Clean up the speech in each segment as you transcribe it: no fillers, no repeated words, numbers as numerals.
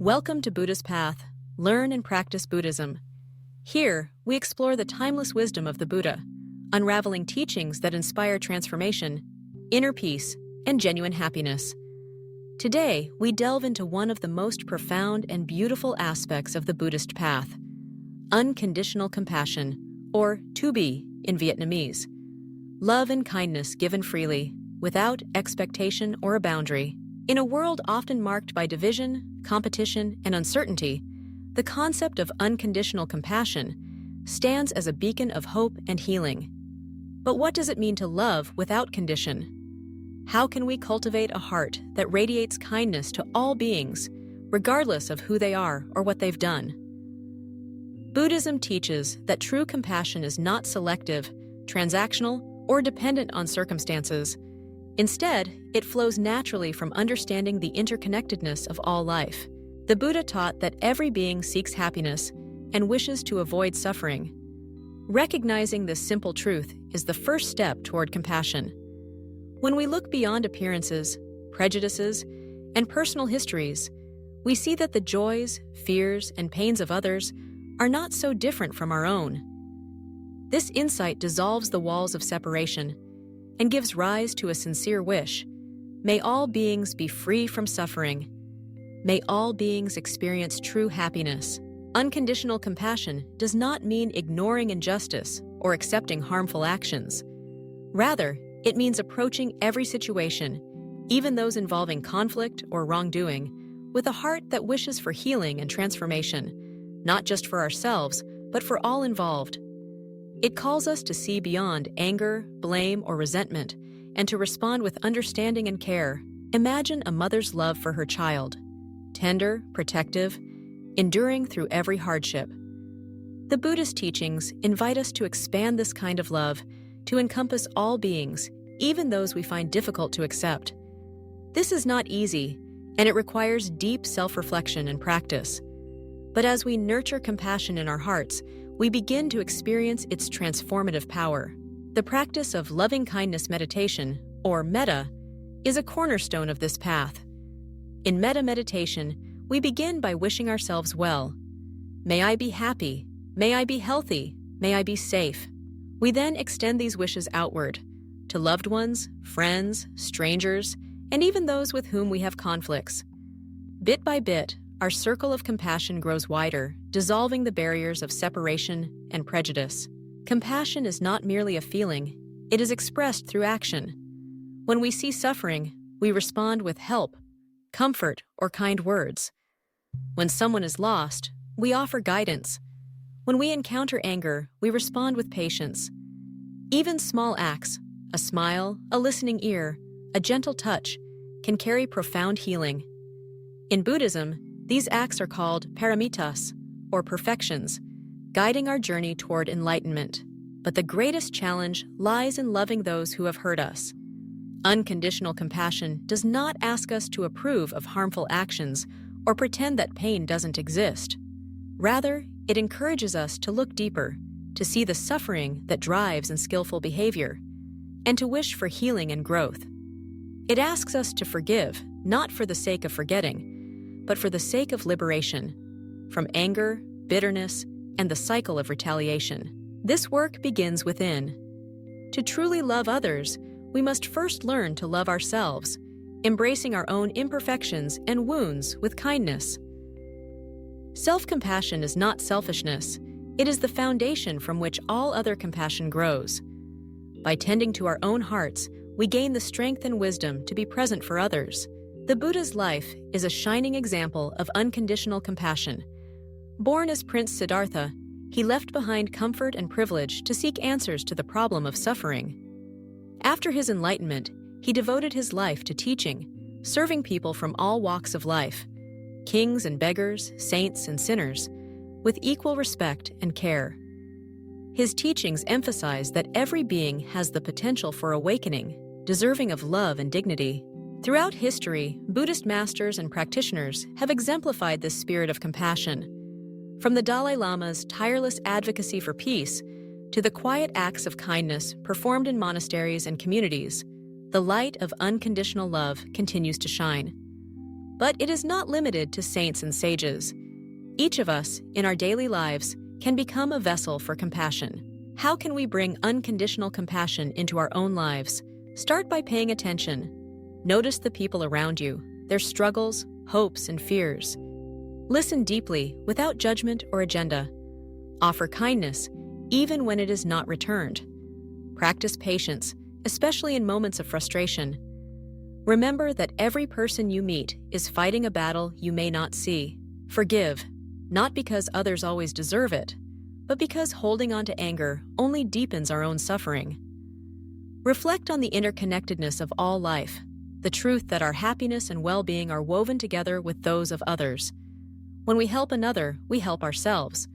Welcome to Buddha's Path. Learn and practice Buddhism. Here, we explore the timeless wisdom of the Buddha, unraveling teachings that inspire transformation, inner peace, and genuine happiness. Today, we delve into one of the most profound and beautiful aspects of the Buddhist path, unconditional compassion, or tu bi in Vietnamese. Love and kindness given freely, without expectation or a boundary. In a world often marked by division, competition, and uncertainty, the concept of unconditional compassion stands as a beacon of hope and healing. But what does it mean to love without condition? How can we cultivate a heart that radiates kindness to all beings, regardless of who they are or what they've done? Buddhism teaches that true compassion is not selective, transactional, or dependent on circumstances. Instead, it flows naturally from understanding the interconnectedness of all life. The Buddha taught that every being seeks happiness and wishes to avoid suffering. Recognizing this simple truth is the first step toward compassion. When we look beyond appearances, prejudices, and personal histories, we see that the joys, fears, and pains of others are not so different from our own. This insight dissolves the walls of separation and gives rise to a sincere wish. May all beings be free from suffering. May all beings experience true happiness. Unconditional compassion does not mean ignoring injustice or accepting harmful actions. Rather, it means approaching every situation, even those involving conflict or wrongdoing, with a heart that wishes for healing and transformation, not just for ourselves, but for all involved. It calls us to see beyond anger, blame, or resentment, and to respond with understanding and care. Imagine a mother's love for her child, tender, protective, enduring through every hardship. The Buddhist teachings invite us to expand this kind of love to encompass all beings, even those we find difficult to accept. This is not easy, and it requires deep self-reflection and practice. But as we nurture compassion in our hearts, we begin to experience its transformative power. The practice of loving-kindness meditation, or Metta, is a cornerstone of this path. In Metta meditation, we begin by wishing ourselves well. May I be happy. May I be healthy. May I be safe. We then extend these wishes outward, to loved ones, friends, strangers, and even those with whom we have conflicts. Bit by bit, our circle of compassion grows wider, dissolving the barriers of separation and prejudice. Compassion is not merely a feeling, it is expressed through action. When we see suffering, we respond with help, comfort, or kind words. When someone is lost, we offer guidance. When we encounter anger, we respond with patience. Even small acts, a smile, a listening ear, a gentle touch, can carry profound healing. In Buddhism, these acts are called paramitas, or perfections, guiding our journey toward enlightenment. But the greatest challenge lies in loving those who have hurt us. Unconditional compassion does not ask us to approve of harmful actions or pretend that pain doesn't exist. Rather, it encourages us to look deeper, to see the suffering that drives unskillful behavior, and to wish for healing and growth. It asks us to forgive, not for the sake of forgetting, but for the sake of liberation, from anger, bitterness, and the cycle of retaliation. This work begins within. To truly love others, we must first learn to love ourselves, embracing our own imperfections and wounds with kindness. Self-compassion is not selfishness, it is the foundation from which all other compassion grows. By tending to our own hearts, we gain the strength and wisdom to be present for others. The Buddha's life is a shining example of unconditional compassion. Born as Prince Siddhartha, he left behind comfort and privilege to seek answers to the problem of suffering. After his enlightenment, he devoted his life to teaching, serving people from all walks of life, kings and beggars, saints and sinners, with equal respect and care. His teachings emphasize that every being has the potential for awakening, deserving of love and dignity. Throughout history, Buddhist masters and practitioners have exemplified this spirit of compassion. From the Dalai Lama's tireless advocacy for peace to the quiet acts of kindness performed in monasteries and communities, the light of unconditional love continues to shine. But it is not limited to saints and sages. Each of us, in our daily lives, can become a vessel for compassion. How can we bring unconditional compassion into our own lives? Start by paying attention. Notice the people around you, their struggles, hopes, and fears. Listen deeply, without judgment or agenda. Offer kindness, even when it is not returned. Practice patience, especially in moments of frustration. Remember that every person you meet is fighting a battle you may not see. Forgive, not because others always deserve it, but because holding on to anger only deepens our own suffering. Reflect on the interconnectedness of all life, the truth that our happiness and well-being are woven together with those of others. When we help another, we help ourselves.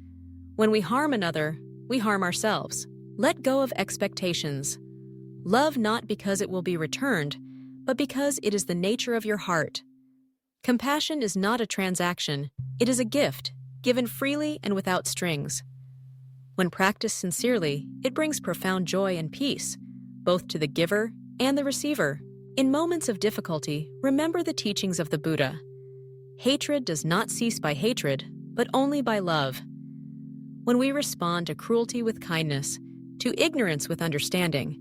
When we harm another, we harm ourselves. Let go of expectations. Love not because it will be returned, but because it is the nature of your heart. Compassion is not a transaction, it is a gift, given freely and without strings. When practiced sincerely, it brings profound joy and peace, both to the giver and the receiver. In moments of difficulty, remember the teachings of the Buddha. Hatred does not cease by hatred, but only by love. When we respond to cruelty with kindness, to ignorance with understanding,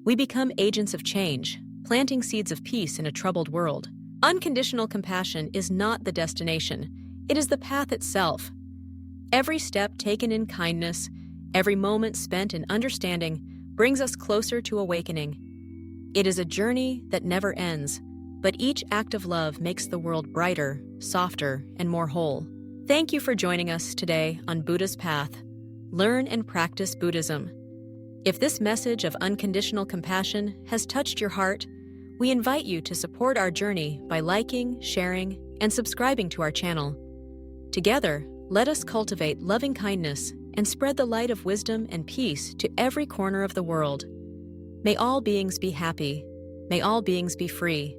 we become agents of change, planting seeds of peace in a troubled world. Unconditional compassion is not the destination, it is the path itself. Every step taken in kindness, every moment spent in understanding, brings us closer to awakening. It is a journey that never ends, but each act of love makes the world brighter, softer, and more whole. Thank you for joining us today on Buddha's Path. Learn and practice Buddhism. If this message of unconditional compassion has touched your heart, we invite you to support our journey by liking, sharing, and subscribing to our channel. Together, let us cultivate loving kindness and spread the light of wisdom and peace to every corner of the world. May all beings be happy. May all beings be free.